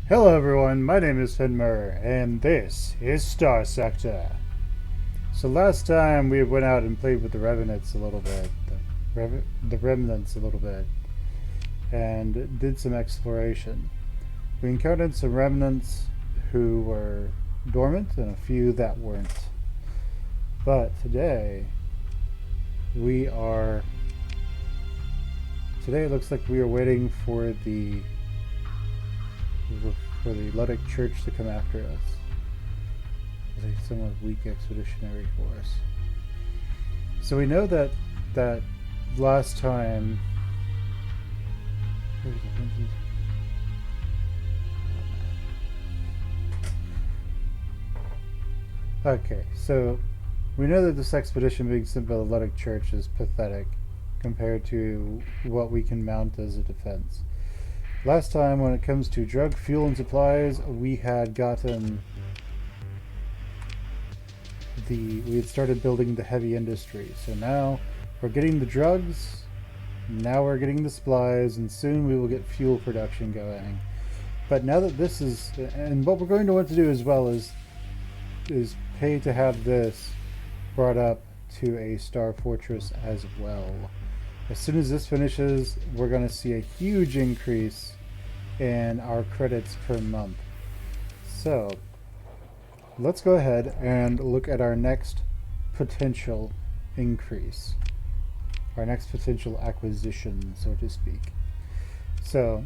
Hello everyone, my name is Fen and this is Starsector. So last time we went out and played with the Revenants a little bit, the Remnants a little bit, and did some exploration. We encountered some Remnants who were dormant and a few that weren't. But we are... Today it looks like we are waiting for the Luddic Church to come after us. It's a somewhat weak expeditionary force. So we know that last time. Okay, so we know that this expedition being sent by the Luddic Church is pathetic compared to what we can mount as a defense. Last time, when it comes to drug, fuel, and supplies, we had started building the heavy industry. So now we're getting the drugs, now we're getting the supplies, and soon we will get fuel production going. But now that this is, and what we're going to want to do as well is pay to have this brought up to a star fortress as well. As soon as this finishes, we're going to see a huge increase in our credits per month. So let's go ahead and look at our next potential increase, our next potential acquisition, so to speak. So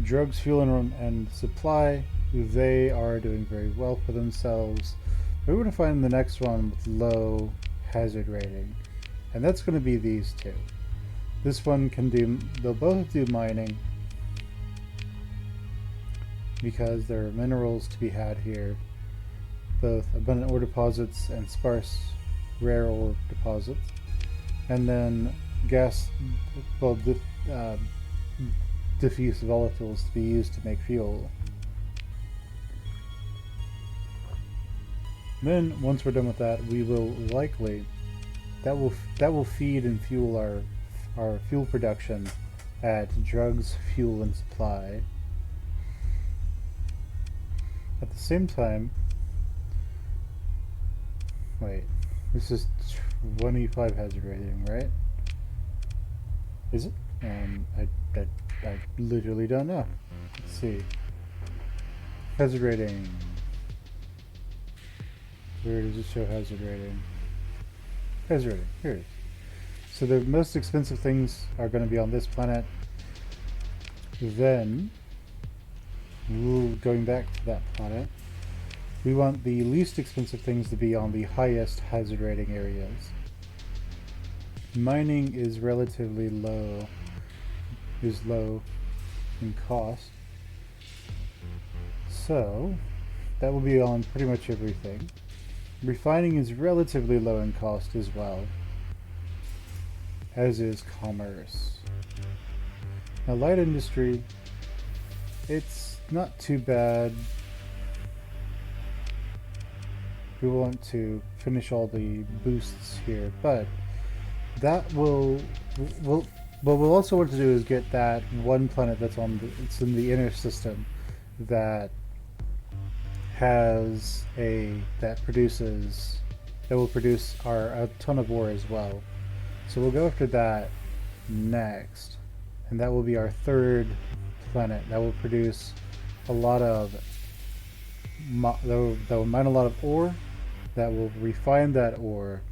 drugs, fuel, and supply, they are doing very well for themselves. We're going to find the next one with low hazard rating, and that's going to be these two. This one can do, they'll both do mining because there are minerals to be had here, both abundant ore deposits and sparse rare ore deposits, and then diffuse volatiles to be used to make fuel. Then once we're done with that, we will likely that will feed and fuel our fuel production at drugs, fuel, and supply. At the same time, wait, this is 25 hazard rating, right? Is it? I literally don't know. Let's see. Hazard rating. Where does it show hazard rating? Hazard rating. Here it is. So the most expensive things are going to be on this planet. Then, going back to that planet, we want the least expensive things to be on the highest hazard rating areas. Mining is relatively low, in cost. So, that will be on pretty much everything. Refining is relatively low in cost as well, as is commerce. Now, light industry, it's not too bad. We want to finish all the boosts here, but that what we'll also want to do is get that one planet that's it's in the inner system that will produce a ton of ore as well. So we'll go after that next, and that will be our third planet that will produce a lot of that will mine a lot of ore, that will refine that ore.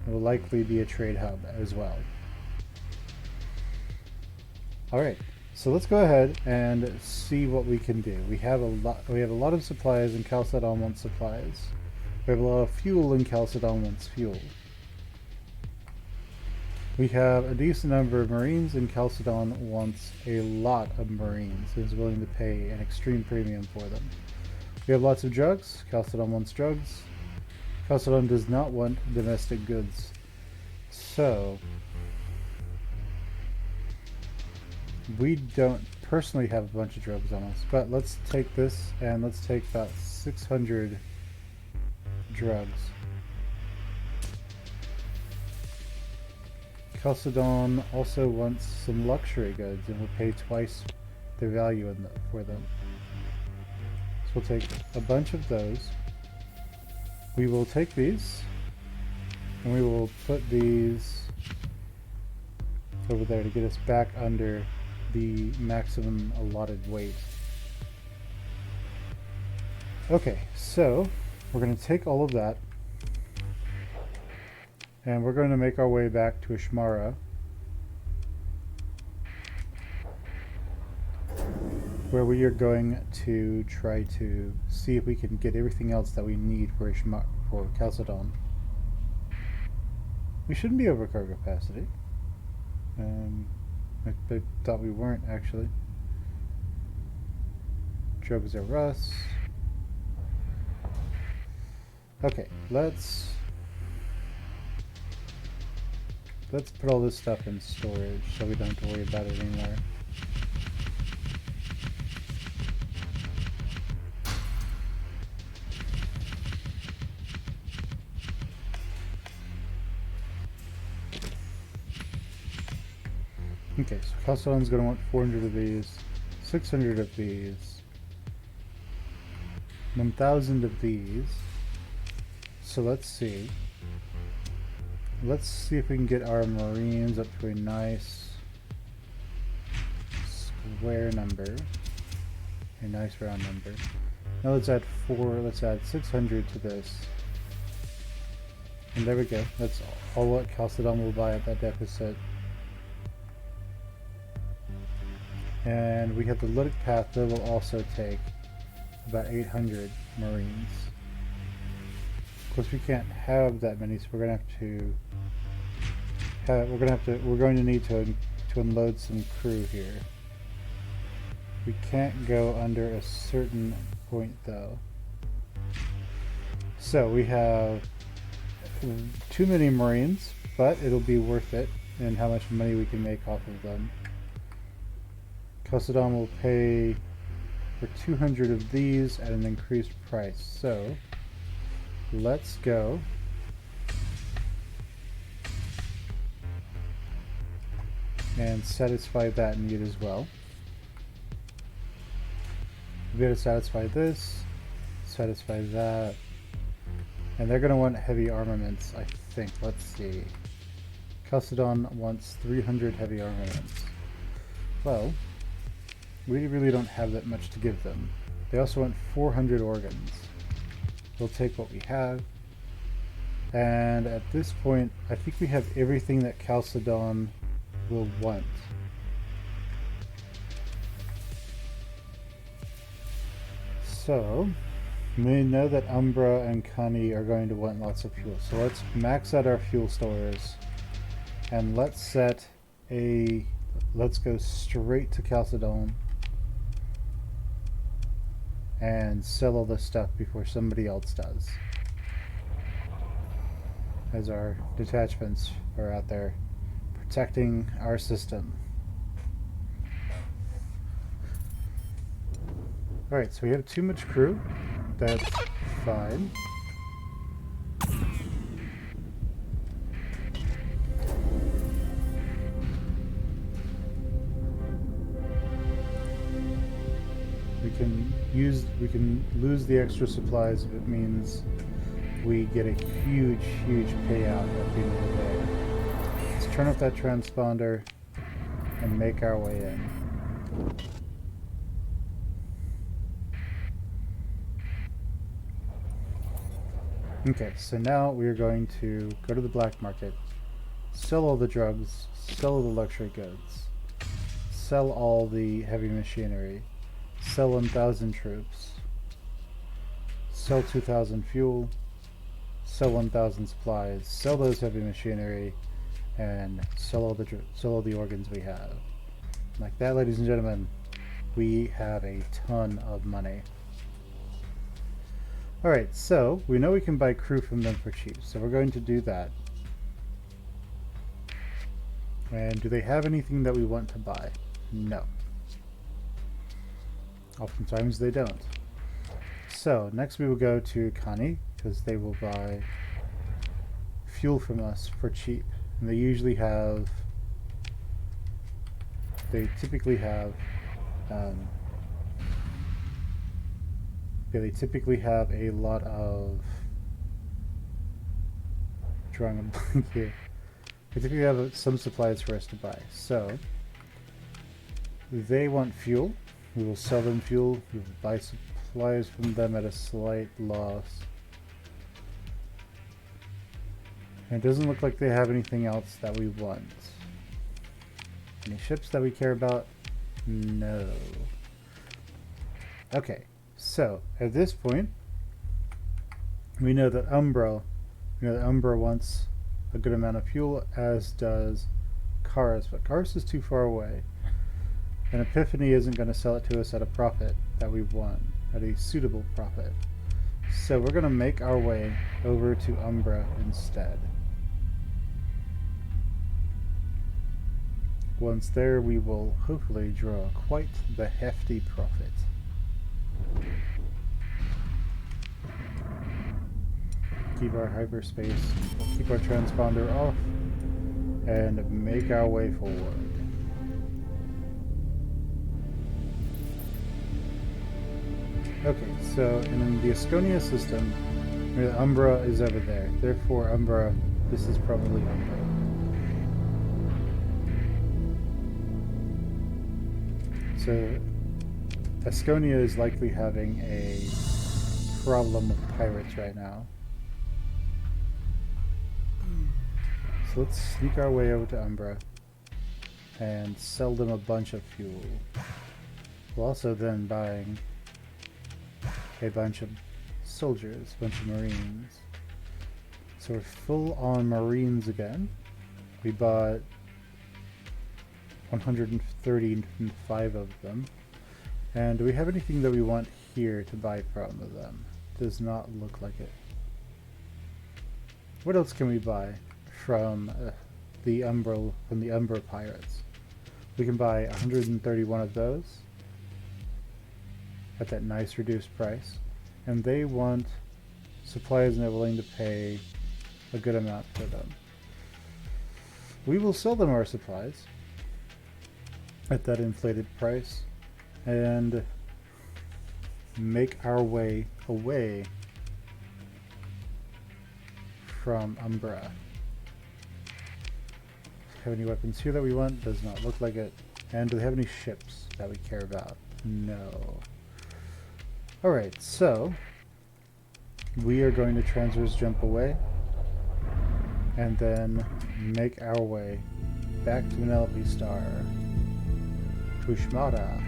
It will likely be a trade hub as well. Alright, so let's go ahead and see what we can do. We have a lot of supplies, and Chalcedon wants supplies. We have a lot of fuel, and Chalcedon wants fuel. We have a decent number of Marines, and Chalcedon wants a lot of Marines and is willing to pay an extreme premium for them. We have lots of drugs. Chalcedon wants drugs. Chalcedon does not want domestic goods. So, we don't personally have a bunch of drugs on us, but let's take this and let's take about 600 drugs. Chalcedon also wants some luxury goods and will pay twice the value in for them. So we'll take a bunch of those. We will take these and we will put these over there to get us back under the maximum allotted weight. Okay, so we're going to take all of that and we're going to make our way back to Ishmara, where we are going to try to see if we can get everything else that we need for Chalcedon. We shouldn't be over cargo capacity. I thought we weren't, actually. Drugs are Russ. Okay, let's put all this stuff in storage so we don't have to worry about it anymore. Okay, so Chalcedon's going to want 400 of these, 600 of these, 1,000 of these. So let's see. Let's see if we can get our Marines up to a nice square number, a nice round number. Now let's add 600 to this. And there we go. That's all what Chalcedon will buy at that deficit. And we have the Lytic Path that will also take about 800 Marines. Of course, we can't have that many, so we're going to need to unload some crew here. We can't go under a certain point though. So we have too many Marines, but it'll be worth it in how much money we can make off of them. Chalcedon will pay for 200 of these at an increased price. So let's go and satisfy that need as well. We'll be able to satisfy this, satisfy that, and they're going to want heavy armaments, I think. Let's see. Chalcedon wants 300 heavy armaments. Well, we really don't have that much to give them. They also want 400 organs. We'll take what we have. And at this point, I think we have everything that Chalcedon will want. So, we know that Umbra and Kani are going to want lots of fuel. So let's max out our fuel stores. And let's go straight to Chalcedon and sell all this stuff before somebody else does, as our detachments are out there protecting our system. Alright, so we have too much crew. That's fine. We can lose the extra supplies if it means we get a huge payout at the end of the day. Let's turn off that transponder and make our way in. Okay, so now we are going to go to the black market, sell all the drugs, sell all the luxury goods, sell all the heavy machinery, sell 1,000 troops, sell 2,000 fuel, sell 1,000 supplies, sell those heavy machinery, and sell all the organs we have. Like that, ladies and gentlemen, we have a ton of money. Alright, so we know we can buy crew from them for cheap, so we're going to do that. And do they have anything that we want to buy? No. Oftentimes they don't. So next we will go to Kani, because they will buy fuel from us for cheap. And they typically have Um, yeah, they typically have a lot of... Drawing a blank here. They typically have some supplies for us to buy. So, they want fuel. We will sell them fuel. We will buy supplies from them at a slight loss. And it doesn't look like they have anything else that we want. Any ships that we care about? No. Okay, so at this point, we know that Umbra wants a good amount of fuel, as does Karis, but Karis is too far away. And Epiphany isn't going to sell it to us at a profit that we want, at a suitable profit. So we're going to make our way over to Umbra instead. Once there, we will hopefully draw quite the hefty profit. Keep our hyperspace, keep our transponder off, and make our way forward. Okay, so in the Asconia system, the Umbra is over there. Therefore, Umbra, this is probably Umbra. So, Asconia is likely having a problem with pirates right now. So let's sneak our way over to Umbra and sell them a bunch of fuel. We'll also then buying a bunch of soldiers, a bunch of marines. So we're full on marines again. We bought 135 of them. And do we have anything that we want here to buy from them? Does not look like it. What else can we buy from the Umbra pirates? We can buy 131 of those at that nice reduced price, and they want supplies and they're willing to pay a good amount for them. We will sell them our supplies at that inflated price and make our way away from Umbra. Have any weapons here that we want? Does not look like it. And do they have any ships that we care about? No. Alright, so we are going to transverse jump away and then make our way back to Penelope Star. Pushmata.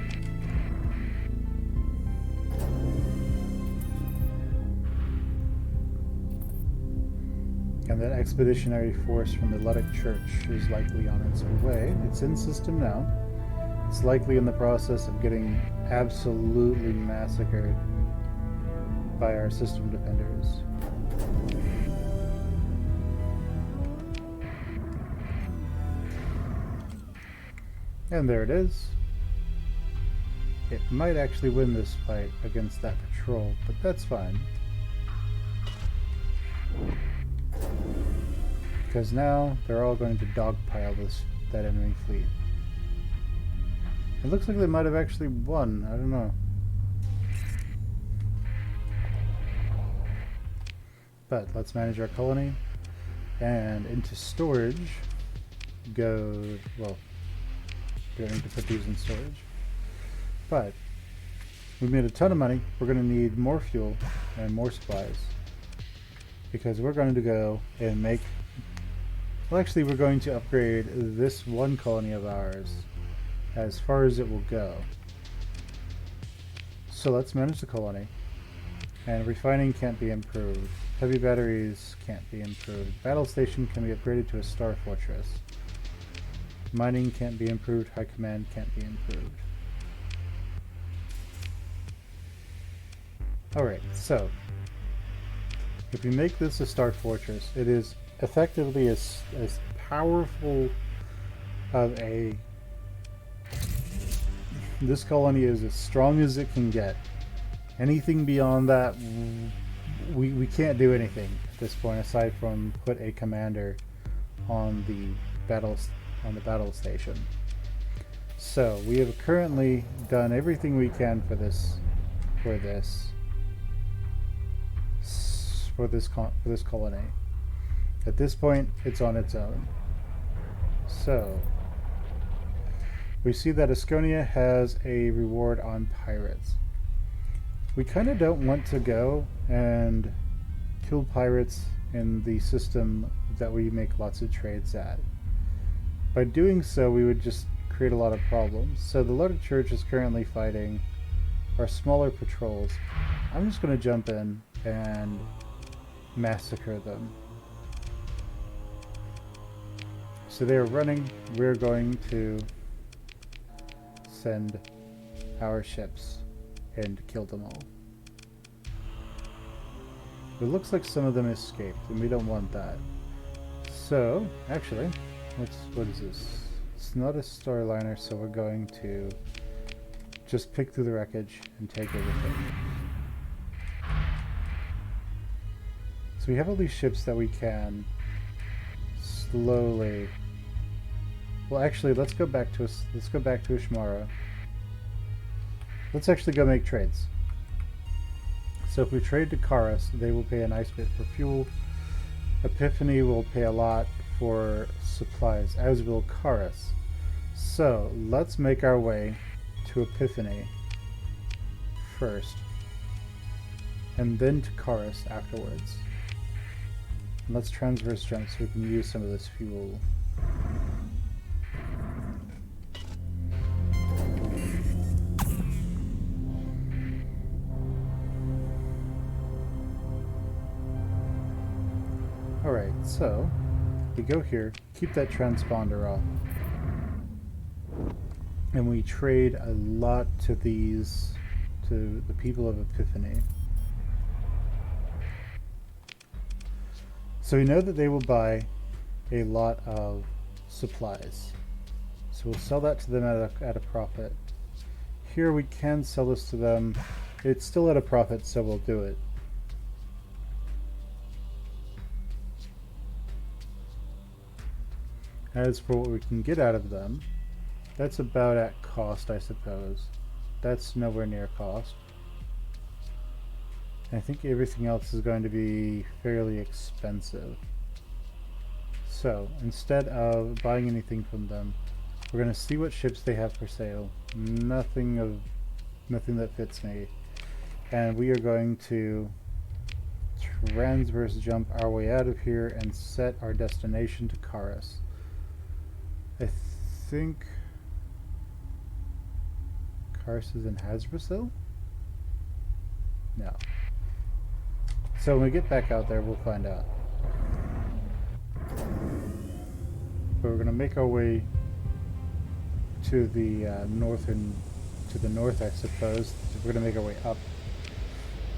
And that expeditionary force from the Ludic Church is likely on its way. It's in system now. It's likely in the process of getting absolutely massacred by our system defenders. And there it is. It might actually win this fight against that patrol, but that's fine. Because now they're all going to dogpile that enemy fleet. It looks like they might have actually won. I don't know. But let's manage our colony. And into storage go... Well, we don't need to put these in storage. But we've made a ton of money. We're going to need more fuel and more supplies. Because we're going to go and make... Well, actually, we're going to upgrade this one colony of ours as far as it will go. So let's manage the colony. And refining can't be improved. Heavy batteries can't be improved. Battle station can be upgraded to a star fortress. Mining can't be improved. High command can't be improved. Alright, so if we make this a star fortress, it is effectively as powerful of a... This colony is as strong as it can get. Anything beyond that, we can't do anything at this point aside from put a commander on the battle station. So we have currently done everything we can for this colony. At this point, it's on its own. So we see that Asconia has a reward on pirates. We kind of don't want to go and kill pirates in the system that we make lots of trades at. By doing so, we would just create a lot of problems. So the Loaded Church is currently fighting our smaller patrols. I'm just going to jump in and massacre them. So they're running. We're going to send our ships and kill them all. It looks like some of them escaped, and we don't want that. So, actually, what is this? It's not a Starliner, so we're going to just pick through the wreckage and take everything. So we have all these ships that we can slowly. Well, actually, let's go back to Ishmara. Let's actually go make trades. So if we trade to Karas, they will pay a nice bit for fuel. Epiphany will pay a lot for supplies, as will Karas. So let's make our way to Epiphany first, and then to Karas afterwards. And let's transverse jump so we can use some of this fuel. Alright, so we go here, keep that transponder off, and we trade a lot to the people of Epiphany. So we know that they will buy a lot of supplies. So we'll sell that to them at a profit. Here we can sell this to them. It's still at a profit, so we'll do it. As for what we can get out of them, that's about at cost, I suppose. That's nowhere near cost. I think everything else is going to be fairly expensive. So, instead of buying anything from them, we're going to see what ships they have for sale. Nothing that fits me. And we are going to transverse jump our way out of here and set our destination to Karas. I think Karas is in Hasbrasil? No. So when we get back out there, we'll find out. But we're going to make our way to the north, I suppose. We're going to make our way up.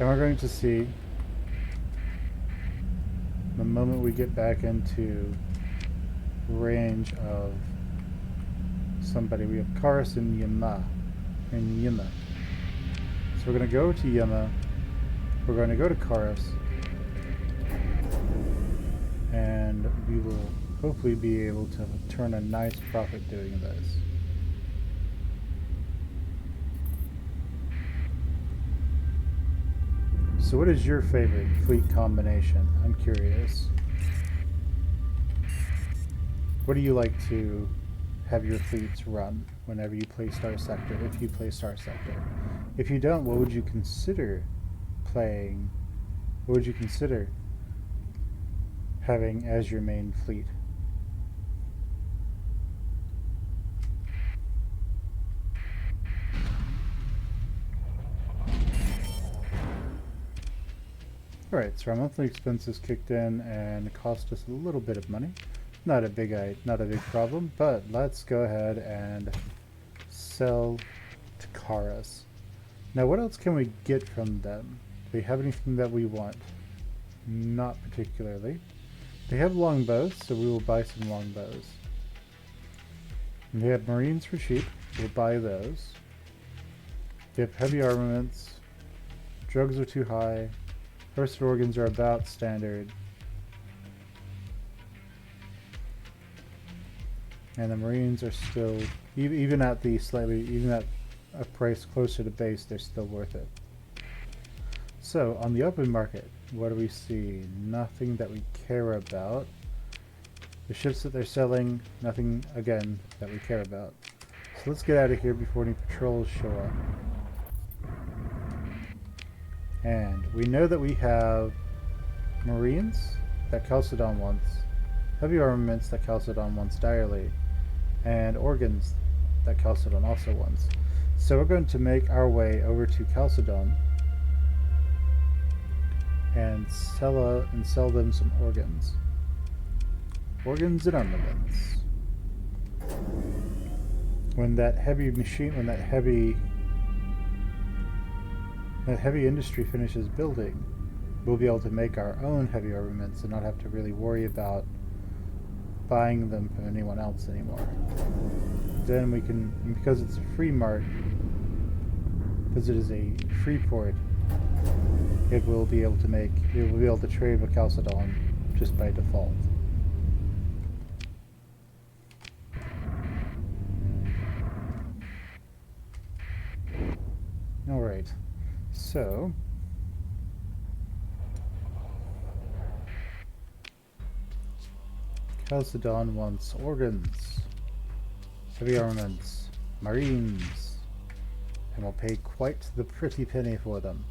And we're going to see, the moment we get back into range of somebody, we have Karas and Yama. So we're going to go to Yama. We're going to go to Karas, and we will hopefully be able to turn a nice profit doing this. So what is your favorite fleet combination? I'm curious. What do you like to have your fleets run whenever you play Starsector, if you play Starsector? If you don't, what would you consider playing? What would you consider having as your main fleet? Alright, so our monthly expenses kicked in and it cost us a little bit of money. Not a big problem, but let's go ahead and sell to Karas. Now what else can we get from them? Do they have anything that we want? Not particularly. They have longbows, so we will buy some longbows. And they have marines for cheap, we'll buy those. They have heavy armaments. Drugs are too high. Harvested organs are about standard. And the marines are still even at the even at a price closer to base, they're still worth it. So on the open market, what do we see? Nothing that we care about. The ships that they're selling, nothing again that we care about. So let's get out of here before any patrols show up. And we know that we have Marines that Chalcedon wants, heavy armaments that Chalcedon wants direly, and organs that Chalcedon also wants. So we're going to make our way over to Chalcedon and sell them some organs. Organs and armaments. When that heavy industry finishes building, we'll be able to make our own heavy armaments and not have to really worry about buying them from anyone else anymore. Then we can, because it's a free mart, because it is a free port, it will be able to trade with Chalcedon just by default. Alright, so Chalcedon wants organs, heavy armaments, marines, and will pay quite the pretty penny for them.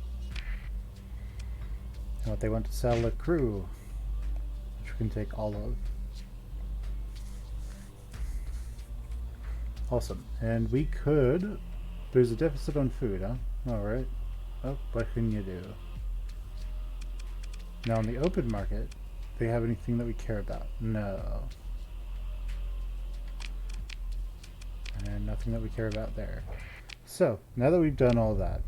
And what they want to sell, a crew, which we can take all of. Awesome. And we could... There's a deficit on food, huh? Alright. Oh, what can you do? Now, in the open market, do they have anything that we care about? No. And nothing that we care about there. So, now that we've done all that,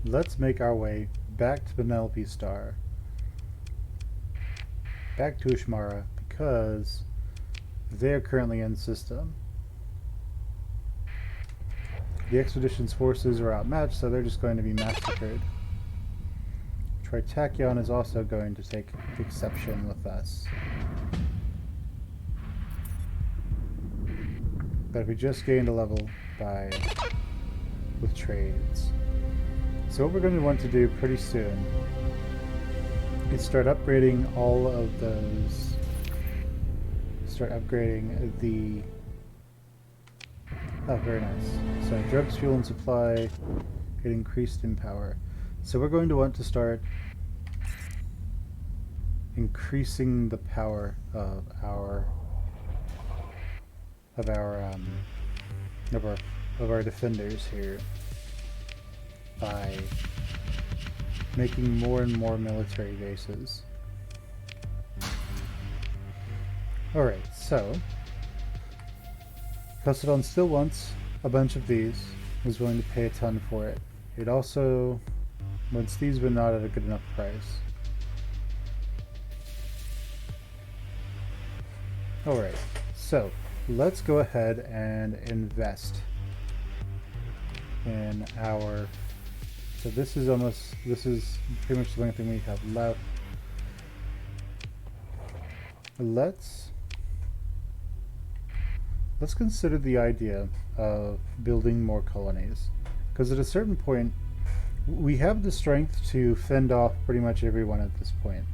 let's make our way back to Penelope Star. Back to Ishmara, because they're currently in system. The expedition's forces are outmatched, so they're just going to be massacred. Tritachyon is also going to take exception with us. But we just gained a level with trades. So what we're going to want to do pretty soon is start upgrading all of those. Start upgrading the... Oh, very nice. So drugs, fuel, and supply get increased in power. So we're going to want to start increasing the power of our defenders here by making more and more military bases. Alright, so Chalcedon still wants a bunch of these, is willing to pay a ton for it. It also wants these, but not at a good enough price. Alright, so let's go ahead and invest in our... So this is pretty much the only thing we have left. Let's consider the idea of building more colonies, because at a certain point we have the strength to fend off pretty much everyone at this point,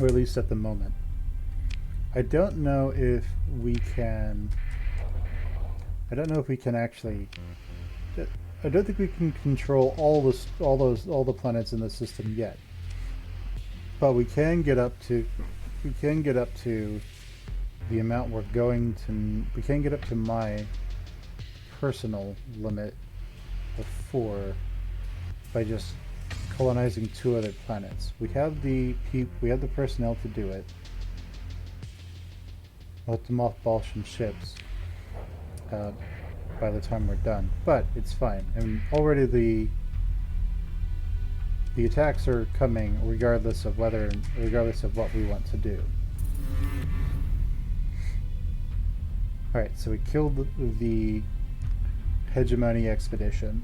or at least at the moment. I don't know if we can actually. I don't think we can control all the planets in the system yet, but we can get up to the amount we're going to. We can get up to my personal limit of 4 by just colonizing 2 other planets. We have the personnel to do it. We'll have to mothball some ships by the time we're done, but it's fine. And already the attacks are coming regardless of what we want to do. Alright, so we killed the Hegemony expedition.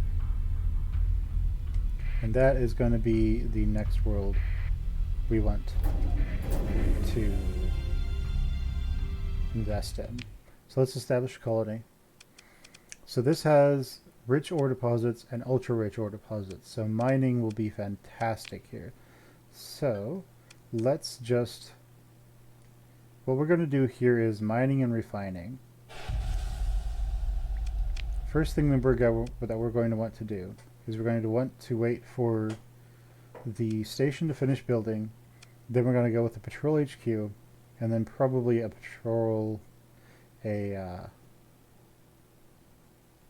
And that is going to be the next world we want to invest in. So let's establish a colony. So this has rich ore deposits and ultra rich ore deposits. So mining will be fantastic here. So let's just, what we're going to do here is mining and refining. First thing that we're going to want to do is we're going to want to wait for the station to finish building. Then we're going to go with the patrol HQ, and then probably a patrol, and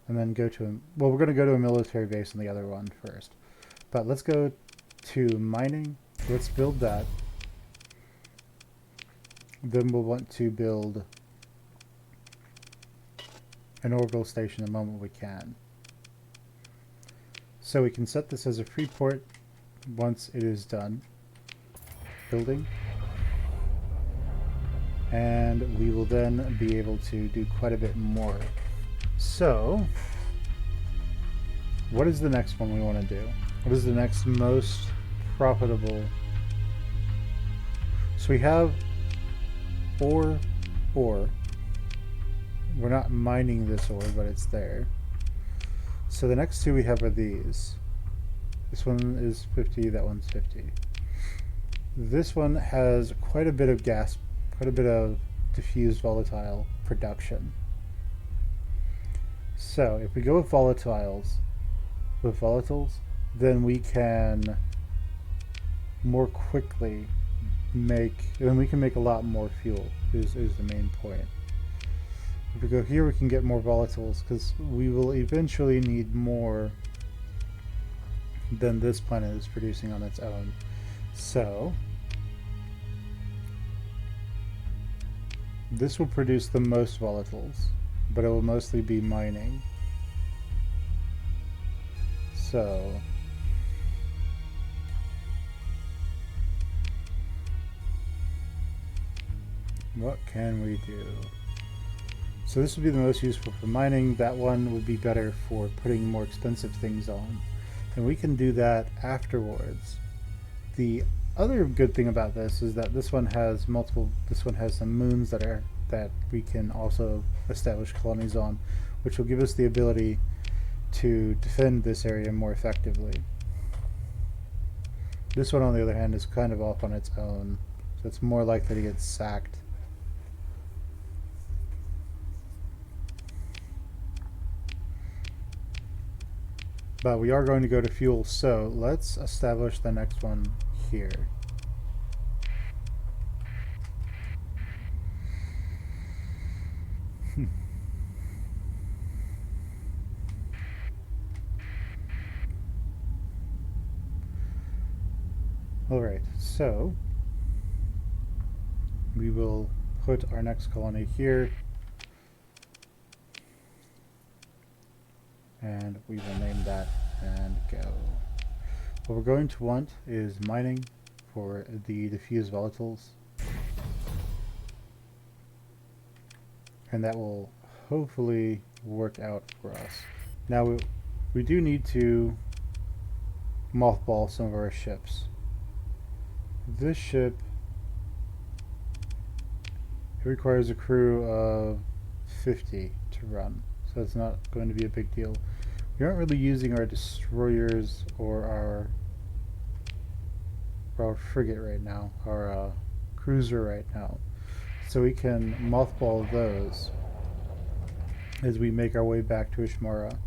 then go to well, we're going to go to a military base on the other one first. But let's go to mining. Let's build that. Then we'll want to build an orbital station the moment we can. So we can set this as a free port once it is done building. And we will then be able to do quite a bit more. So, what is the next one we want to do? What is the next most profitable? So we have ore. We're not mining this ore, but it's there. So the next two we have are these. This one is 50, that one's 50. This one has quite a bit of gas, quite a bit of diffused volatile production. So if we go with volatiles, then we can more quickly make a lot more fuel is the main point. If we go here, we can get more volatiles because we will eventually need more than this planet is producing on its own. So this will produce the most volatiles, but it will mostly be mining. So what can we do? So this would be the most useful for mining. That one would be better for putting more expensive things on. And we can do that afterwards. The other good thing about this is that this one has some moons that we can also establish colonies on, which will give us the ability to defend this area more effectively. This one, on the other hand, is kind of off on its own, so it's more likely to get sacked. But we are going to go to fuel, so let's establish the next one here. Alright, so we will put our next colony here, and we will name that and go. What we're going to want is mining for the diffused volatiles, and that will hopefully work out for us. Now we do need to mothball some of our ships. This ship, it requires a crew of 50 to run, so it's not going to be a big deal. We aren't really using our destroyers or our frigate right now, our cruiser right now, so we can mothball those as we make our way back to Ishmara.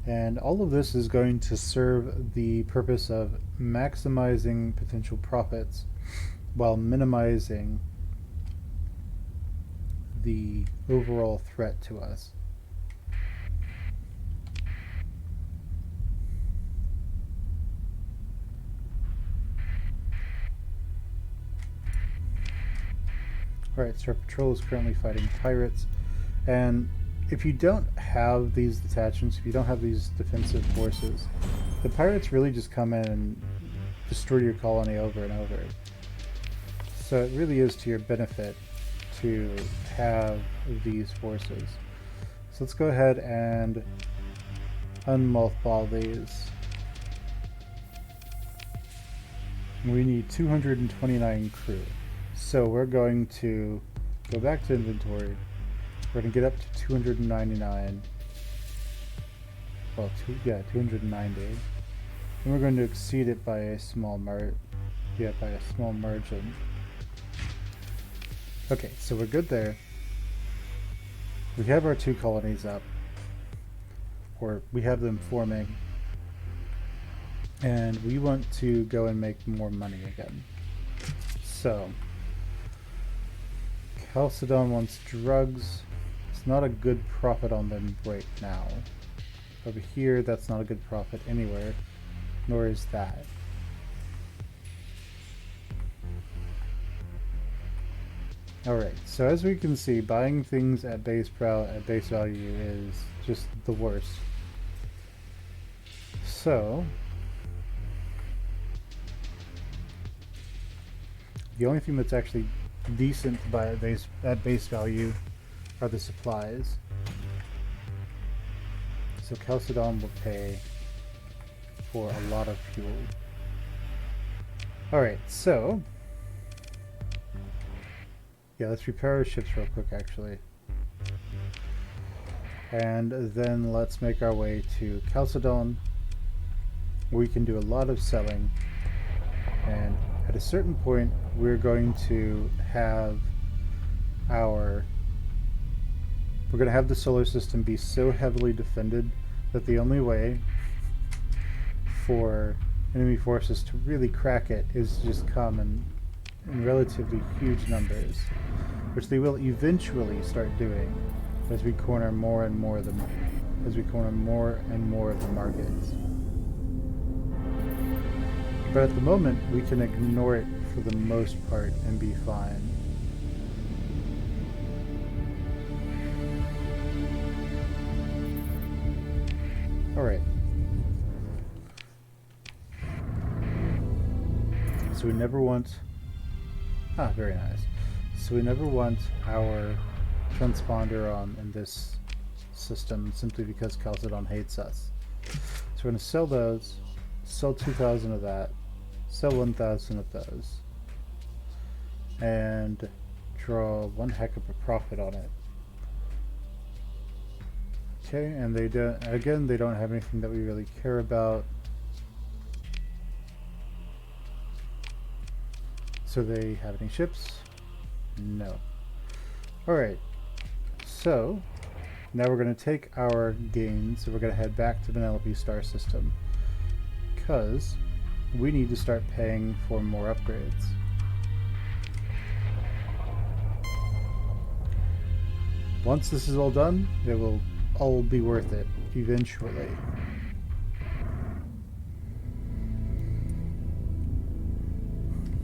And all of this is going to serve the purpose of maximizing potential profits while minimizing the overall threat to us. Alright, so our patrol is currently fighting pirates, and if you don't have these detachments, if you don't have these defensive forces, the pirates really just come in and destroy your colony over and over. So it really is to your benefit to have these forces. So let's go ahead and unmothball these. we need 229 crew. So we're going to go back to inventory. We're going to get up to 299. Well, 290. And we're going to exceed it by a small margin. Okay, so we're good there. We have our 2 colonies up, or we have them forming, and we want to go and make more money again. So Chalcedon wants drugs. It's not a good profit on them right now. Over here, that's not a good profit anywhere, nor is that. Alright, so as we can see, buying things at base value is just the worst. So the only thing that's actually decent to buy at base value are the supplies. So Chalcedon will pay for a lot of fuel. Alright, so yeah, let's repair our ships real quick actually. And then let's make our way to Chalcedon. We can do a lot of selling, and at a certain point we're going to have the solar system be so heavily defended that the only way for enemy forces to really crack it is to just come in relatively huge numbers, which they will eventually start doing as we corner more and more of the markets. But at the moment, we can ignore it for the most part and be fine. Alright. So we never want... very nice. So we never want our transponder on in this system simply because Chalcedon hates us. So we're going to sell those, sell 2,000 of that, sell 1,000 of those, and draw one heck of a profit on it. Okay, and they don't have anything that we really care about. So they have any ships? No. Alright, so now we're going to take our gains and we're going to head back to Penelope Star System because we need to start paying for more upgrades. Once this is all done, it will all be worth it eventually.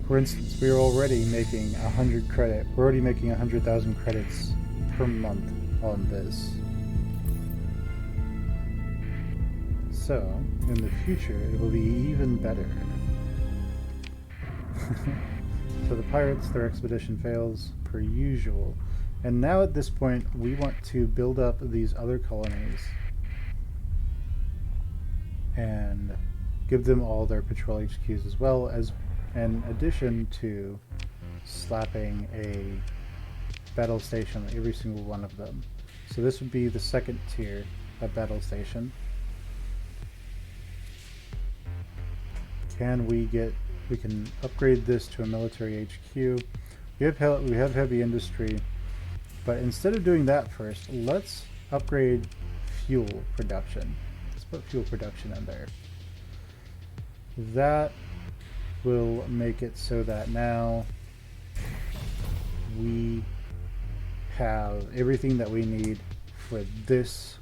For instance, we are already making 100 credit. We're already making 100,000 credits per month on this. So, in the future, it will be even better. So the pirates, their expedition fails, per usual. And now at this point, we want to build up these other colonies and give them all their patrol HQs as well, as in addition to slapping a battle station on every single one of them. So this would be the second tier of battle station. We can upgrade this to a military HQ. We have heavy industry, but instead of doing that first, let's upgrade fuel production. Let's put fuel production in there. That will make it so that now we have everything that we need for this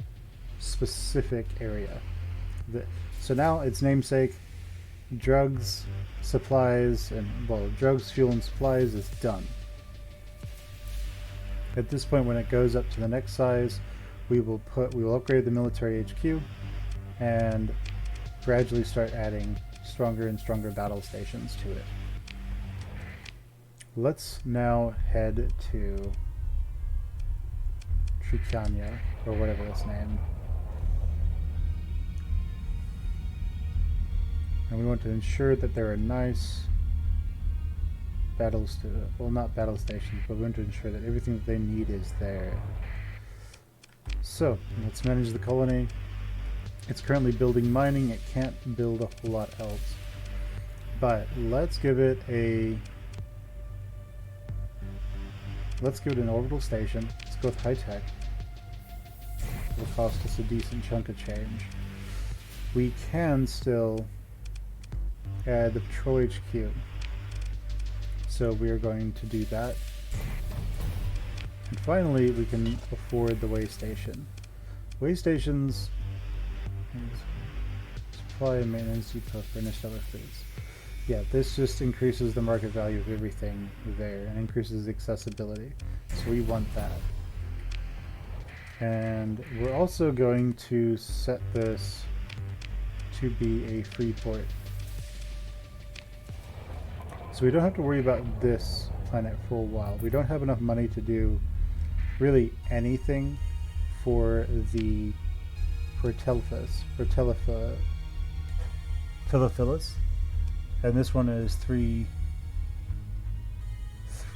specific area. So now its namesake, drugs, supplies, drugs, fuel, and supplies is done. At this point, when it goes up to the next size, we will upgrade the military HQ and gradually start adding stronger and stronger battle stations to it. Let's now head to Tricania, or whatever it's named. And we want to ensure that there are nice battles to, well, not battle stations, but we want to ensure that everything that they need is there. So let's manage the colony. It's currently building mining. It can't build a whole lot else, but let's give it an orbital station. Let's go with high tech. It'll cost us a decent chunk of change. We can still add the patrol HQ, so we're going to do that. And finally, we can afford the way station. Way stations, supply and maintenance depot for interstellar fleets. Yeah, this just increases the market value of everything there and increases accessibility. So we want that. And we're also going to set this to be a free port. So we don't have to worry about this planet for a while. We don't have enough money to do really anything for Telephilus. And this one is 3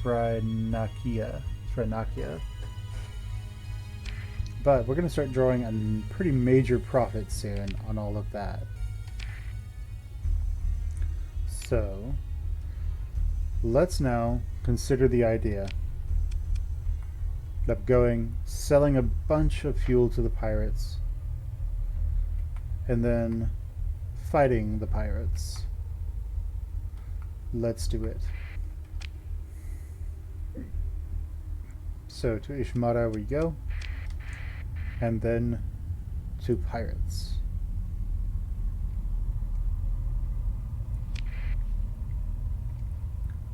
Thrinakia. But we're going to start drawing a pretty major profit soon on all of that. So let's now consider the idea of selling a bunch of fuel to the pirates and then fighting the pirates. Let's do it. So to Ishmara we go, and then to pirates.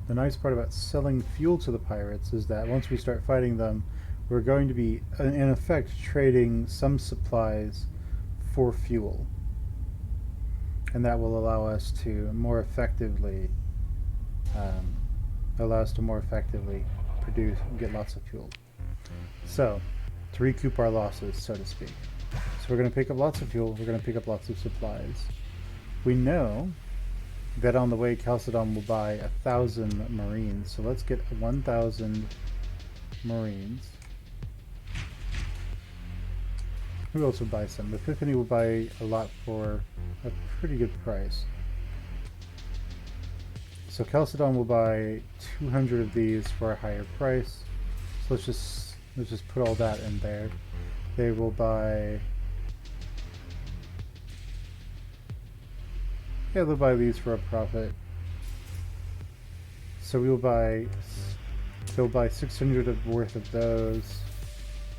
The nice part about selling fuel to the pirates is that once we start fighting them, we're going to be, in effect, trading some supplies for fuel. And that will allow us to more effectively produce and get lots of fuel. So, to recoup our losses, so to speak. So we're going to pick up lots of fuel, we're going to pick up lots of supplies. We know that on the way Chalcedon will buy 1,000 Marines, so let's get 1,000 Marines. Who else will buy some? Epiphany will buy a lot for a pretty good price. So Chalcedon will buy 200 of these for a higher price. So let's just put all that in there. They will buy, yeah, they'll buy these for a profit. So they'll buy 600 worth of those.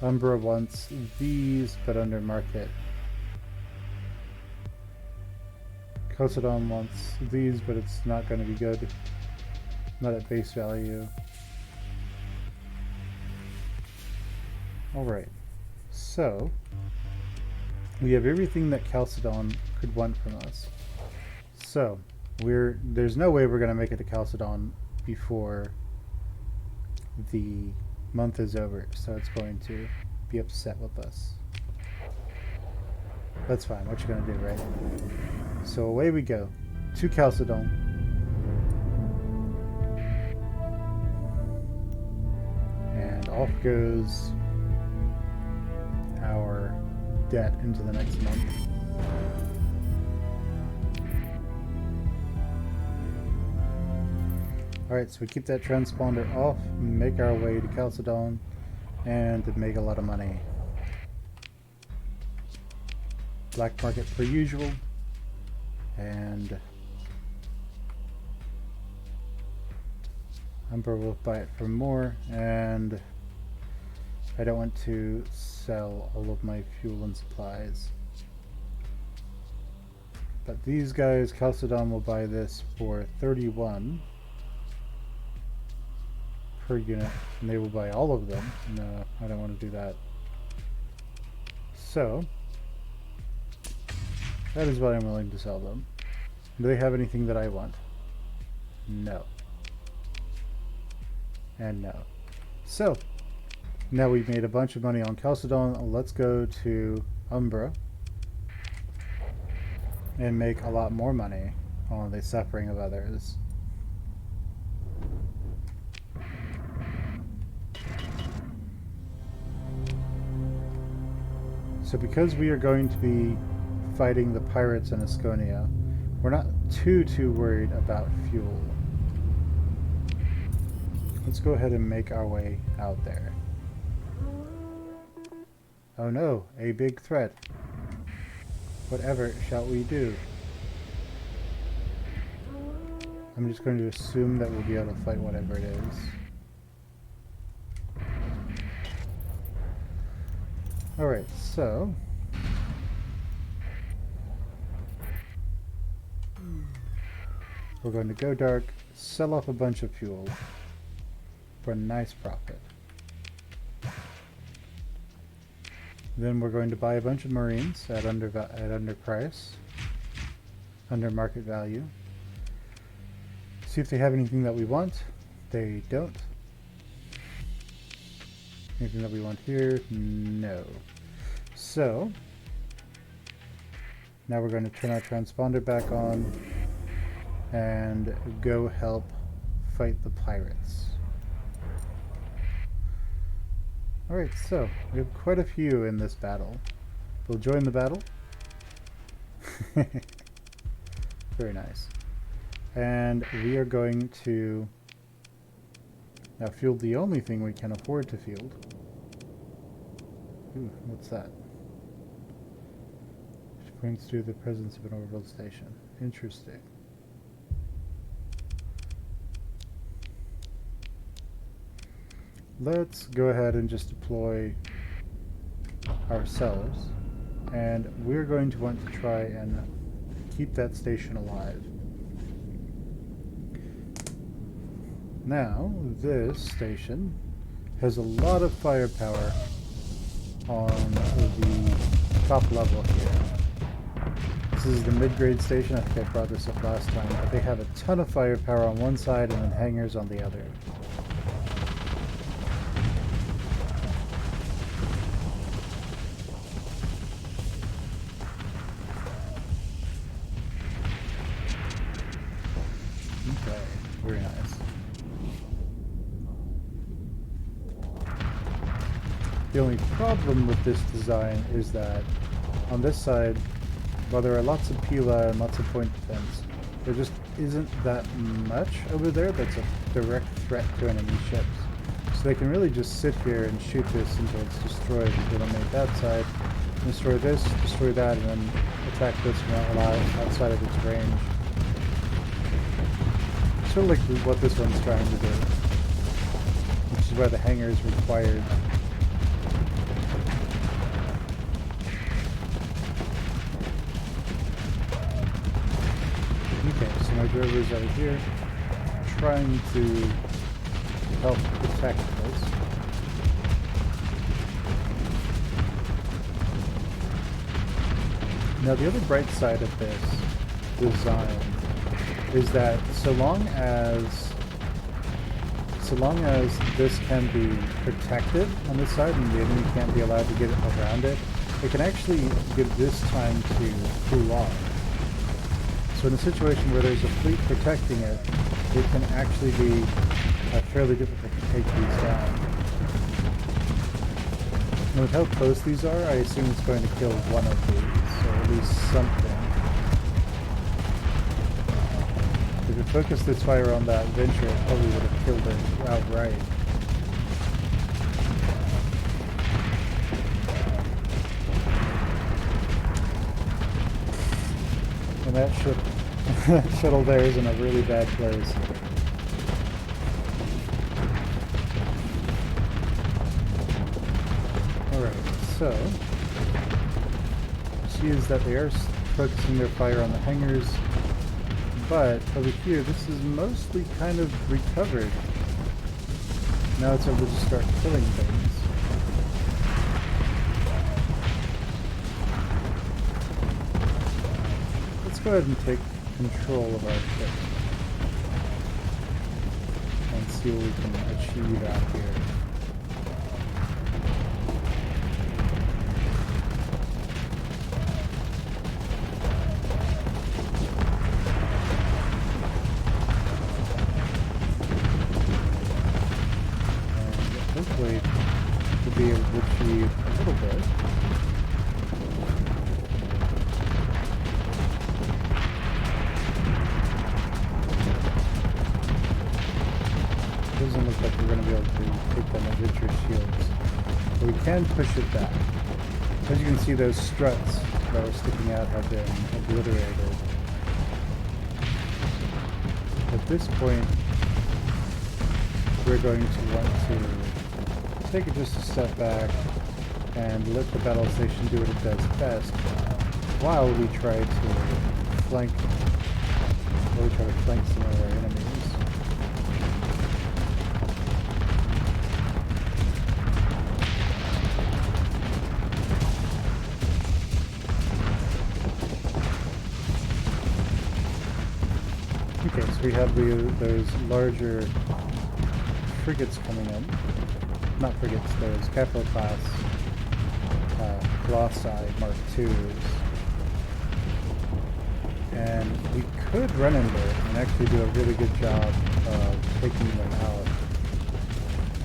Umbra wants these, but under market. Chalcedon wants these, but it's not going to be good. Not at base value. Alright, so we have everything that Chalcedon could want from us. So there's no way we're going to make it to Chalcedon before the month is over, so it's going to be upset with us. That's fine, what you gonna do, right? So away we go to Chalcedon. And off goes our debt into the next month. Alright, so we keep that transponder off, make our way to Chalcedon, and make a lot of money. Black market per usual, and Umber will buy it for more, and I don't want to sell all of my fuel and supplies. But these guys, Chalcedon will buy this for 31 per unit, and they will buy all of them. No, I don't want to do that. So that is what I'm willing to sell them. Do they have anything that I want? No. And no. So now we've made a bunch of money on Chalcedon. Let's go to Umbra and make a lot more money on the suffering of others. So because we are going to be fighting the pirates in Asconia, we're not too worried about fuel. Let's go ahead and make our way out there. Oh no, a big threat. Whatever shall we do? I'm just going to assume that we'll be able to fight whatever it is. Alright, so we're going to go dark, sell off a bunch of fuel for a nice profit. Then we're going to buy a bunch of Marines at under price, under market value. See if they have anything that we want. They don't. Anything that we want here? No. So now we're going to turn our transponder back on and go help fight the pirates. Alright, so we have quite a few in this battle. We'll join the battle. Very nice. And we are going to now field the only thing we can afford to field. Ooh, what's that? Which points to the presence of an orbital station. Interesting. Let's go ahead and just deploy ourselves, and we're going to want to try and keep that station alive. Now, this station has a lot of firepower on the top level here. This is the mid-grade station. I think I brought this up last time, but they have a ton of firepower on one side and then hangars on the other. Okay, very nice. The only problem with this design is that on this side, while there are lots of Pila and lots of point defense, there just isn't that much over there that's a direct threat to enemy ships. So they can really just sit here and shoot this until it's destroyed. Eliminate that side, destroy this, destroy that, and then attack this from outside of its range. Sort of like what this one's trying to do, which is why the hangar is required. Okay, so my drover's out here, trying to help protect this. Now the other bright side of this design is that so long as this can be protected on this side and the enemy can't be allowed to get around it, it can actually give this time to cool off. So in a situation where there's a fleet protecting it, it can actually be fairly difficult to take these down. And with how close these are, I assume it's going to kill one of these, or at least something. If it focused its fire on that venture, it probably would have killed it outright. And that ship, that shuttle there is in a really bad place. Alright, so see is that they are focusing their fire on the hangars, but over here this is mostly kind of recovered. Now it's able to just start killing things. Let's go ahead and take control of our ship and see what we can achieve out here. And hopefully we'll be able to achieve a little bit. going to be able to take them and hit your shields. But we can push it back. As you can see, those struts that were sticking out have been obliterated. At this point, we're going to want to take it just a step back and let the battle station do what it does best while we try to flank some of our enemies. Okay, so we have those larger frigates coming in. Not frigates, those capital class Colossi Mark IIs. And we could run into it and actually do a really good job of taking them out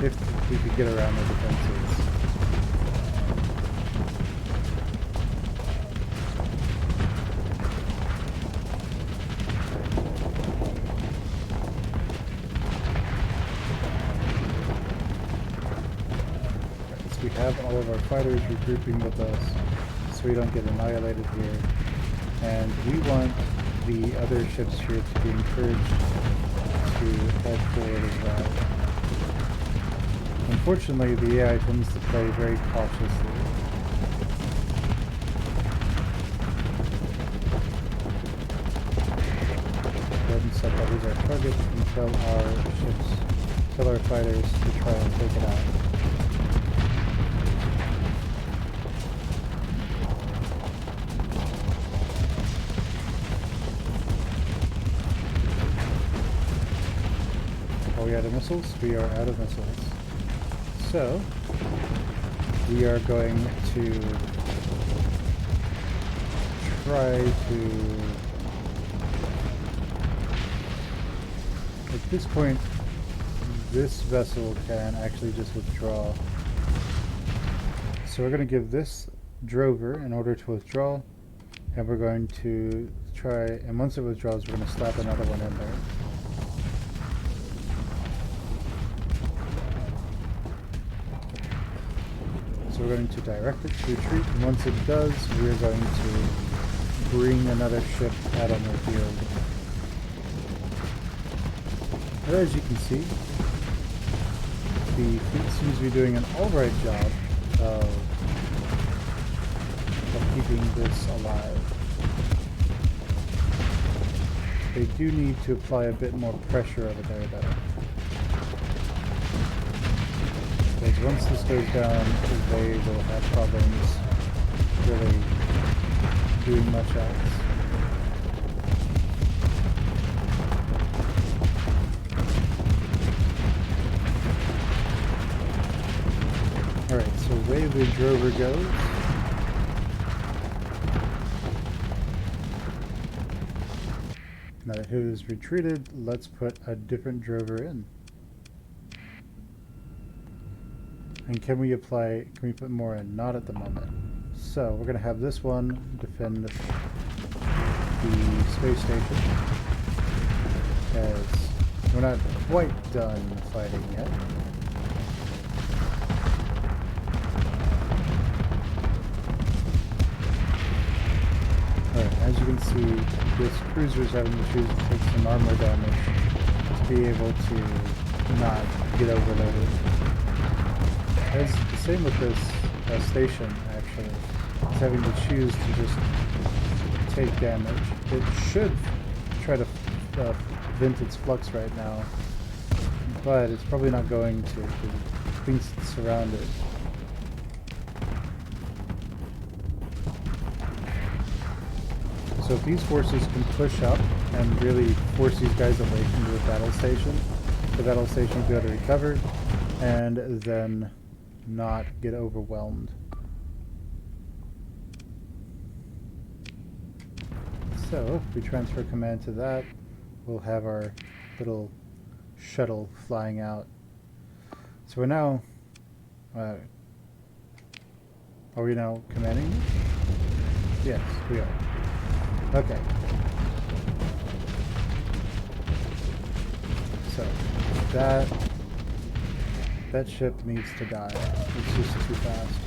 if we could get around the defenses. We have all of our fighters regrouping with us so we don't get annihilated here. And we want the other ships here to be encouraged to head forward as well. Unfortunately, the AI tends to play very cautiously. Go ahead and set that as our target and tell our fighters to try and take it out. Are we out of missiles? We are out of missiles. So, we are going to try to... At this point, this vessel can actually just withdraw. So we're going to give this drover in order to withdraw, and we're going to try, and once it withdraws, we're going to slap another one in there. So we're going to direct it to retreat, and once it does, we are going to bring another ship out on the field. And as you can see, the fleet seems to be doing an alright job of keeping this alive. They do need to apply a bit more pressure over there though. Because once this goes down, they will have problems really doing much else. Alright, so away the drover goes. Now that it is retreated, let's put a different drover in. And can we put more in? Not at the moment. So we're going to have this one defend the space station. As we're not quite done fighting yet. Alright, as you can see, this cruiser is having to choose to take some armor damage to be able to not get overloaded. It's the same with this station, actually. It's having to choose to just take damage. It should try to vent its flux right now, but it's probably not going to because it thinks it's surrounded. So if these forces can push up and really force these guys away from the battle station will be able to recover and then not get overwhelmed. So if we transfer command to that, we'll have our little shuttle flying out. So we're now are we now commanding this? Yes, we are. Okay. So that That ship needs to die. It's just too fast.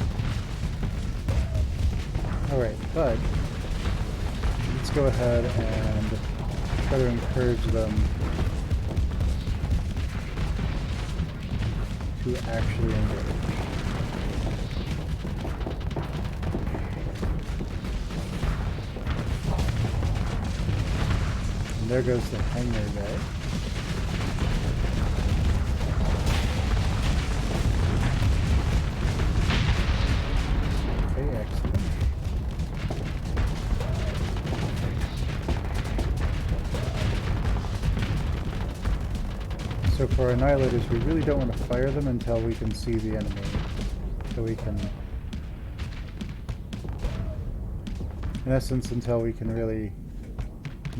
Alright, but let's go ahead and try to encourage them to actually engage. And there goes the hangar bay. Okay, excellent. So for our annihilators, we really don't want to fire them until we can see the enemy. So we can, in essence, until we can really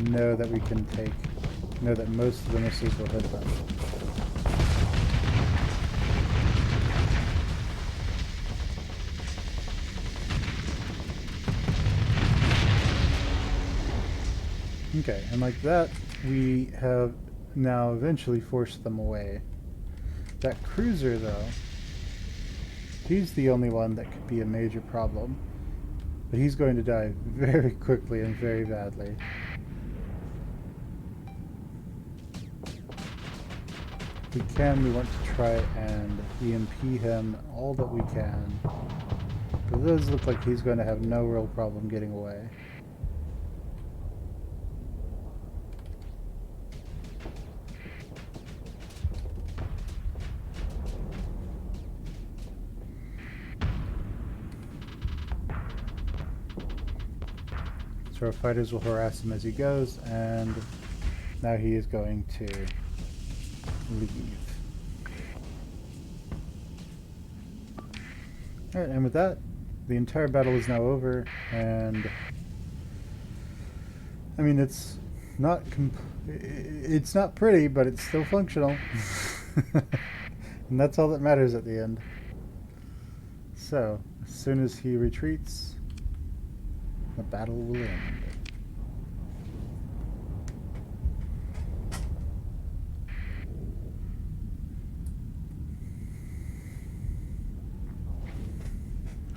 know that we can know that most of the missiles will hit them. Okay, and like that, we have now eventually forced them away. That cruiser, though, he's the only one that could be a major problem. But he's going to die very quickly and very badly. We want to try and EMP him all that we can. But it does look like he's going to have no real problem getting away. So our fighters will harass him as he goes, and now he is going to leave. Alright, and with that, the entire battle is now over, and I mean, it's not pretty, but it's still functional. And that's all that matters at the end. So, as soon as he retreats, the battle will end.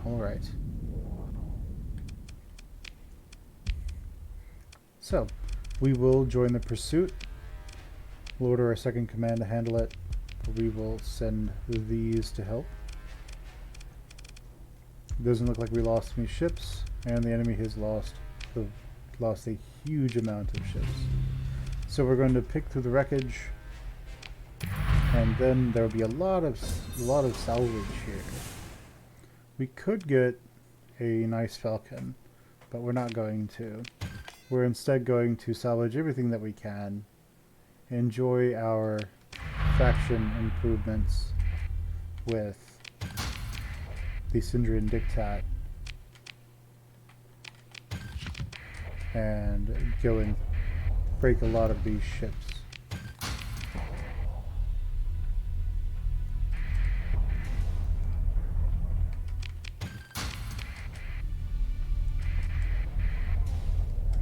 Alright. So, we will join the pursuit. We'll order our second command to handle it. We will send these to help. It doesn't look like we lost any ships, and the enemy has lost a huge amount of ships. So we're going to pick through the wreckage, and then there will be a lot of salvage here. We could get a nice Falcon, but we're not going to. We're instead going to salvage everything that we can, enjoy our faction improvements with the Syndrian Diktat, and go and break a lot of these ships.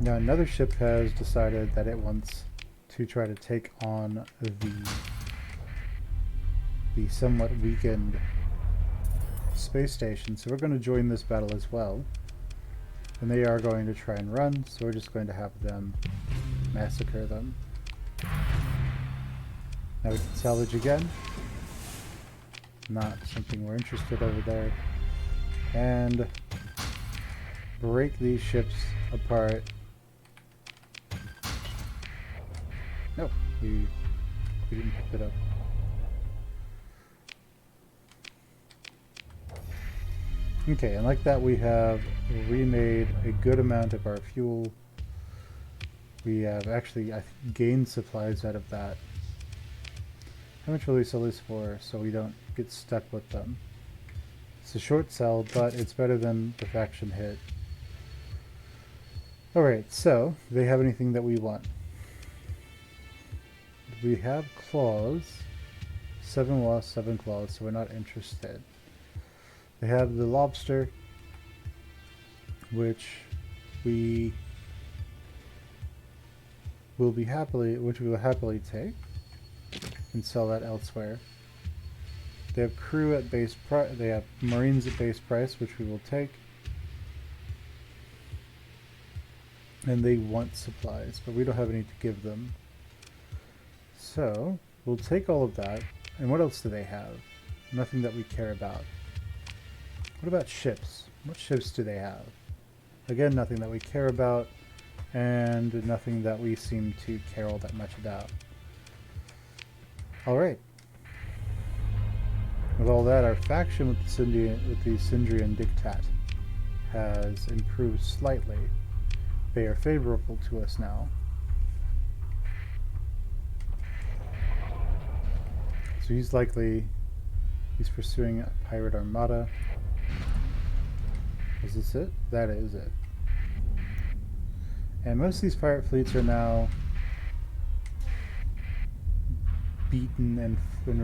Now another ship has decided that it wants to try to take on the somewhat weakened space station, so we're going to join this battle as well. And they are going to try and run, so we're just going to have them massacre them. Now we can salvage again. Not something we're interested over there. And break these ships apart. Nope, we didn't pick it up. Okay, and like that we have remade a good amount of our fuel. We have actually, I think, gained supplies out of that. How much will we sell this for so we don't get stuck with them? It's a short sell, but it's better than the faction hit. Alright, so, do they have anything that we want? We have claws. 7 wasps, 7 claws, so we're not interested. They have the lobster, which we will happily take and sell that elsewhere. They have crew at base price. They have Marines at base price, which we will take. And they want supplies, but we don't have any to give them. So we'll take all of that. And what else do they have? Nothing that we care about. What about ships? What ships do they have? Again, nothing that we care about, and nothing that we seem to care all that much about. Alright. With all that, our faction with the Sindrian Diktat has improved slightly. They are favorable to us now. So he's pursuing a pirate armada. Is this it? That is it. And most of these pirate fleets are now beaten and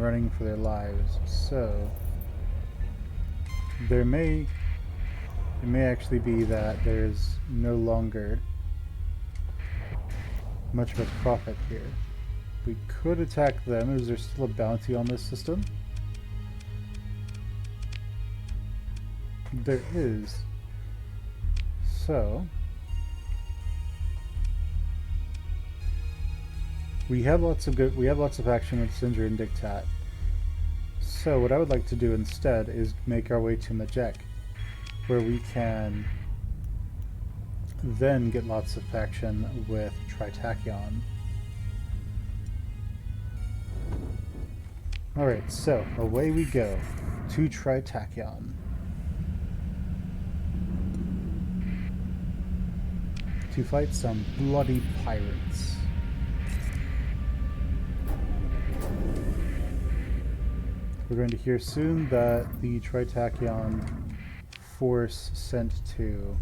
running for their lives. So it may actually be that there's no longer much of a profit here. We could attack them. Is there still a bounty on this system? There is. So we have lots of action with Sindri and Diktat. So what I would like to do instead is make our way to Majek, where we can then get lots of faction with Tritachyon. Alright, so away we go to Tritachyon. To fight some bloody pirates. We're going to hear soon that the Tritachyon force sent to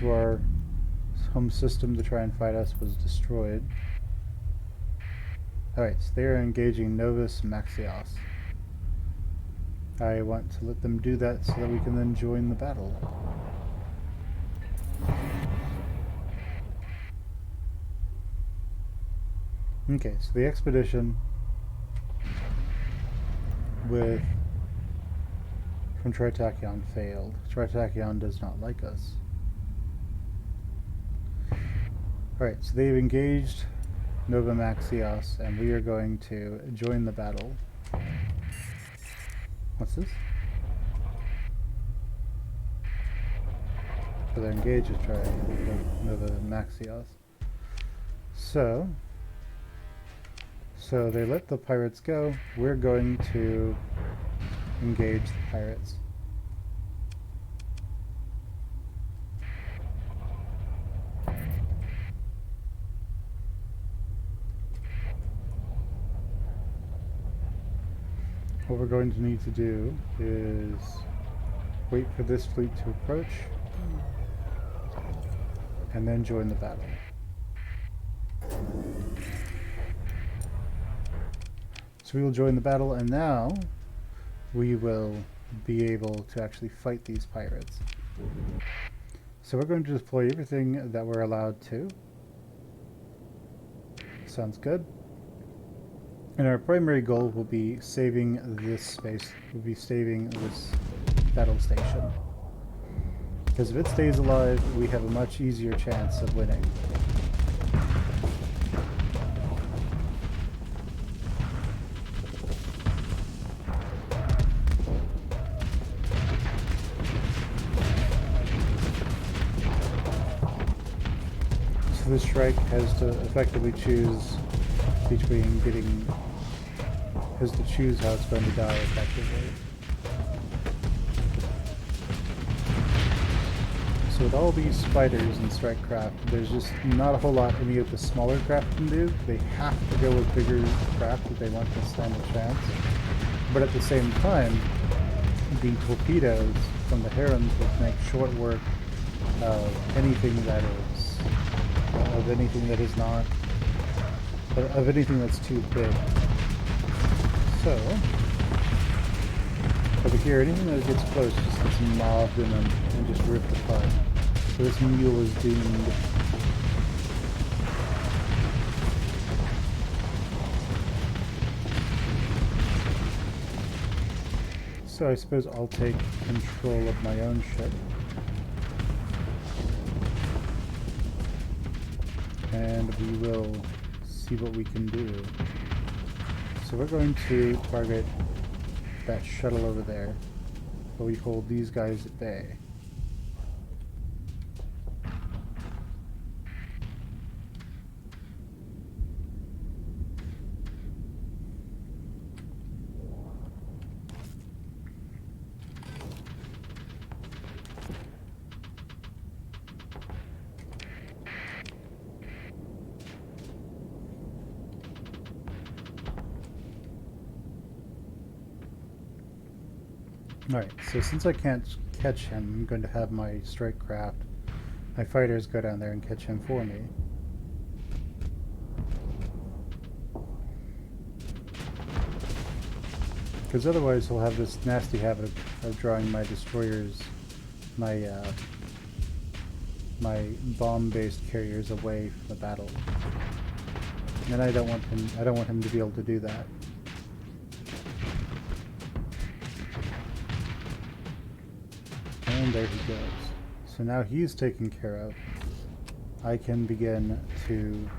our home system to try and fight us was destroyed. Alright, so they are engaging Novus Maxios. I want to let them do that so that we can then join the battle. Okay, so the expedition from Tritachyon failed. Tritachyon does not like us. Alright, so they've engaged Nova Maxios, and we are going to join the battle. What's this? So they're engaged with Nova Maxios. So they let the pirates go. We're going to engage the pirates. What we're going to need to do is wait for this fleet to approach and then join the battle. So we will join the battle, and now we will be able to actually fight these pirates. So we're going to deploy everything that we're allowed to. Sounds good. And our primary goal will be saving this battle station. Because if it stays alive, we have a much easier chance of winning. So the strike has to effectively choose how it's going to die effectively. So with all these fighters and strike craft, there's just not a whole lot any of the smaller craft can do. They have to go with bigger craft if they want to stand a chance. But at the same time, the torpedoes from the Herons would make short work of anything that's too big. So, over here, anything that gets close just gets mobbed and just ripped apart. So this mule is doomed. So I suppose I'll take control of my own ship. And we will see what we can do. So we're going to target that shuttle over there, but we hold these guys at bay. Alright, so since I can't catch him, I'm going to have my strike craft, my fighters go down there and catch him for me. Because otherwise he'll have this nasty habit of drawing my destroyers, my bomb-based carriers away from the battle. And I don't want him to be able to do that. And there he goes. So now he's taken care of. I can begin to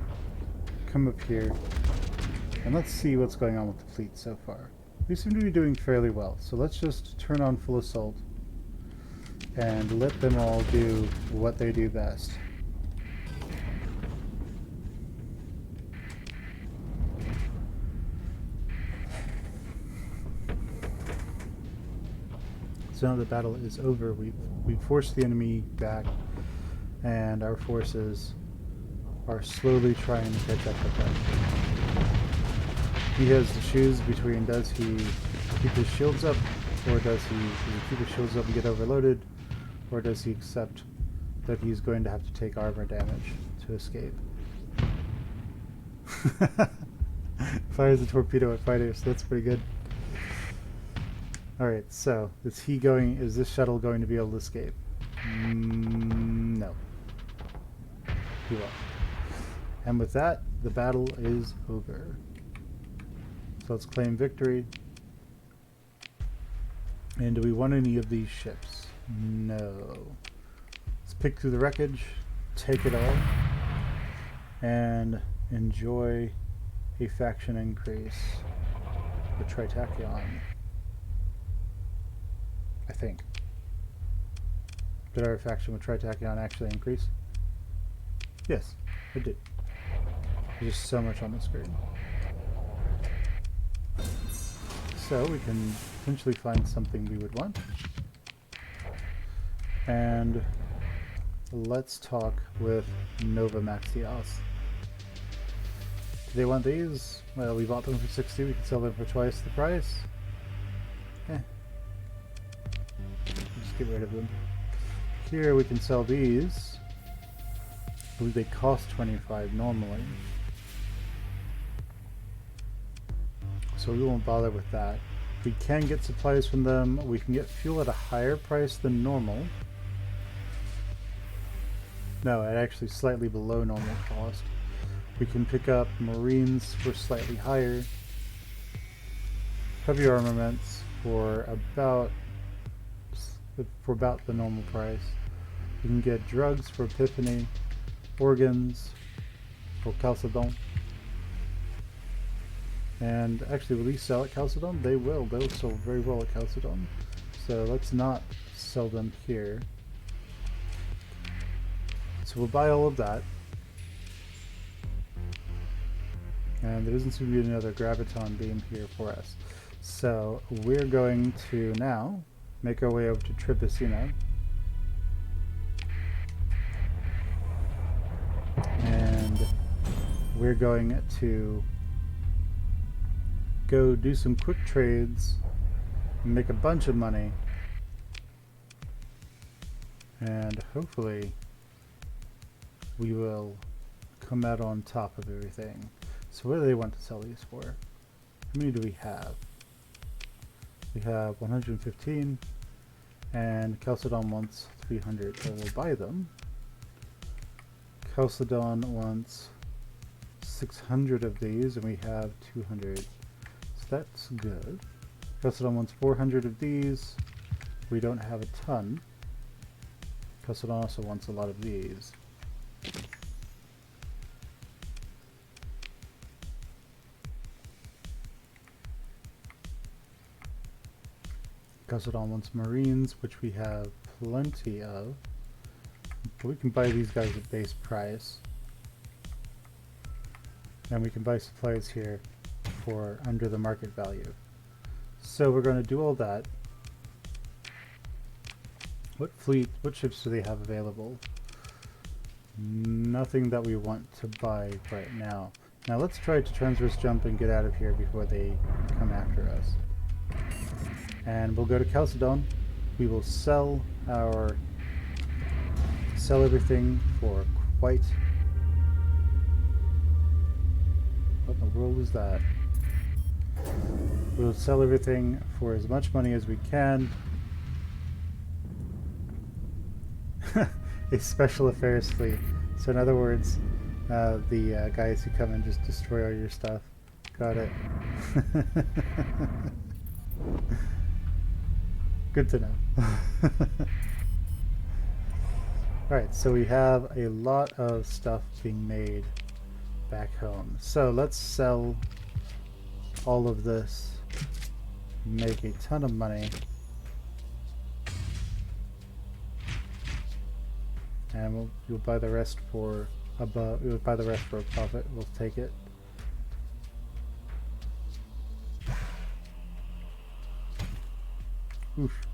come up here and let's see what's going on with the fleet so far. We seem to be doing fairly well, so let's just turn on full assault and let them all do what they do best. So now the battle is over, we've forced the enemy back, and our forces are slowly trying to catch up with them. He has to choose between, does he keep his shields up, or does he keep his shields up and get overloaded, or does he accept that he's going to have to take armor damage to escape? Fires a torpedo at fighters, that's pretty good. Alright, so is this shuttle going to be able to escape? No. He won't. And with that, the battle is over. So let's claim victory. And do we want any of these ships? No. Let's pick through the wreckage, take it all, and enjoy a faction increase. The Tritachyon. I think. Did our faction with Tritachyon actually increase? Yes, it did. There's just so much on the screen. So we can potentially find something we would want. And let's talk with Nova Maxios. Do they want these? Well, we bought them for 60, we can sell them for twice the price. Just get rid of them. Here we can sell these. I believe they cost 25 normally. So we won't bother with that. We can get supplies from them. We can get fuel at a higher price than normal. No, at actually slightly below normal cost. We can pick up Marines for slightly higher. Heavy armaments for about the normal price. You can get drugs for Epiphany, organs for Chalcedon. And actually, will these sell at Chalcedon? They will. They'll sell very well at Chalcedon. So let's not sell them here. So we'll buy all of that. And there doesn't seem to be another graviton beam here for us. So we're going to now make our way over to Tripicina. And we're going to go do some quick trades, make a bunch of money, and hopefully we will come out on top of everything. So what do they want to sell these for? How many do we have? We have 115, and Chalcedon wants 300, so we'll buy them. Chalcedon wants 600 of these, and we have 200. So that's good. Chalcedon wants 400 of these. We don't have a ton. Chalcedon also wants a lot of these. Chalcedon wants marines, which we have plenty of. We can buy these guys at base price. And we can buy supplies here for under the market value. So we're going to do all that. What ships do they have available? Nothing that we want to buy right now. Now let's try to transverse jump and get out of here before they come after us. And we'll go to Chalcedon. We will sell everything for quite... What in the world is that? We'll sell everything for as much money as we can. A special affairs fleet. So in other words, the guys who come and just destroy all your stuff. Got it. Good to know. Alright, so we have a lot of stuff being made back home. So let's sell all of this, make a ton of money, and you'll buy the rest for we'll buy the rest for a profit. We'll take it. Oof.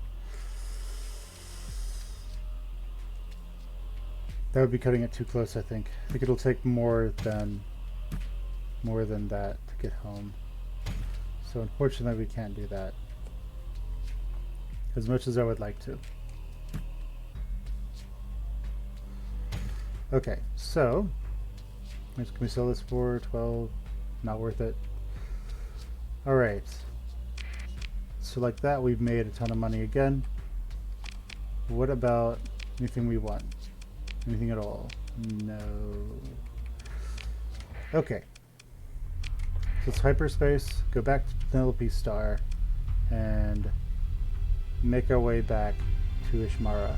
That would be cutting it too close, I think. I think it'll take more than that to get home. So unfortunately we can't do that. As much as I would like to. Okay, so can we sell this for 12? Not worth it. Alright. So like that, we've made a ton of money again. What about anything we want? Anything at all? No. Okay. So it's hyperspace, go back to Penelope Star, and make our way back to Ishmara.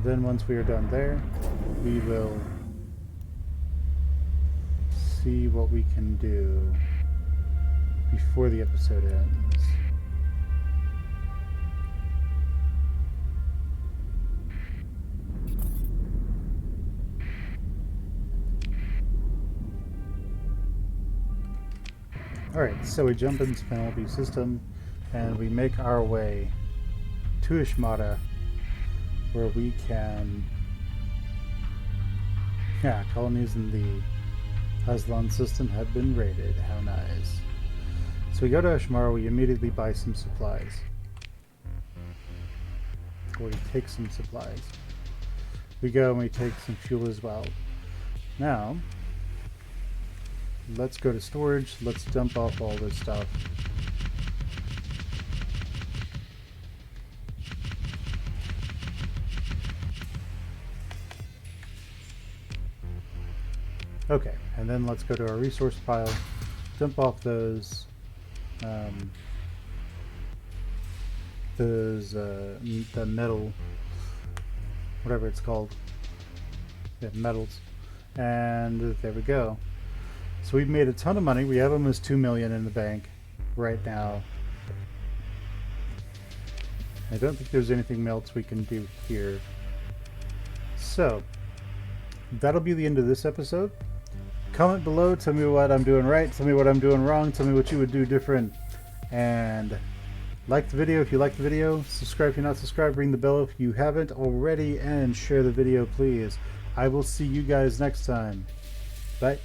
Then once we are done there, we will see what we can do before the episode ends. Alright, so we jump into Penelope's system and we make our way to Ishmara, where we can... Yeah, colonies in the Aslan system have been raided. How nice. So we go to Ishmara, we immediately buy some supplies. Or we take some supplies. We go and we take some fuel as well. Now, let's go to storage. Let's dump off all this stuff. Okay, and then let's go to our resource pile, dump off those the metal, whatever it's called, yeah, metals, and there we go. So we've made a ton of money. We have almost 2 million in the bank right now. I don't think there's anything else we can do here. So that'll be the end of this episode. Comment below, tell me what I'm doing right, tell me what I'm doing wrong, tell me what you would do different, and like the video if you like the video, subscribe if you're not subscribed, ring the bell if you haven't already, and share the video please. I will see you guys next time. Bye.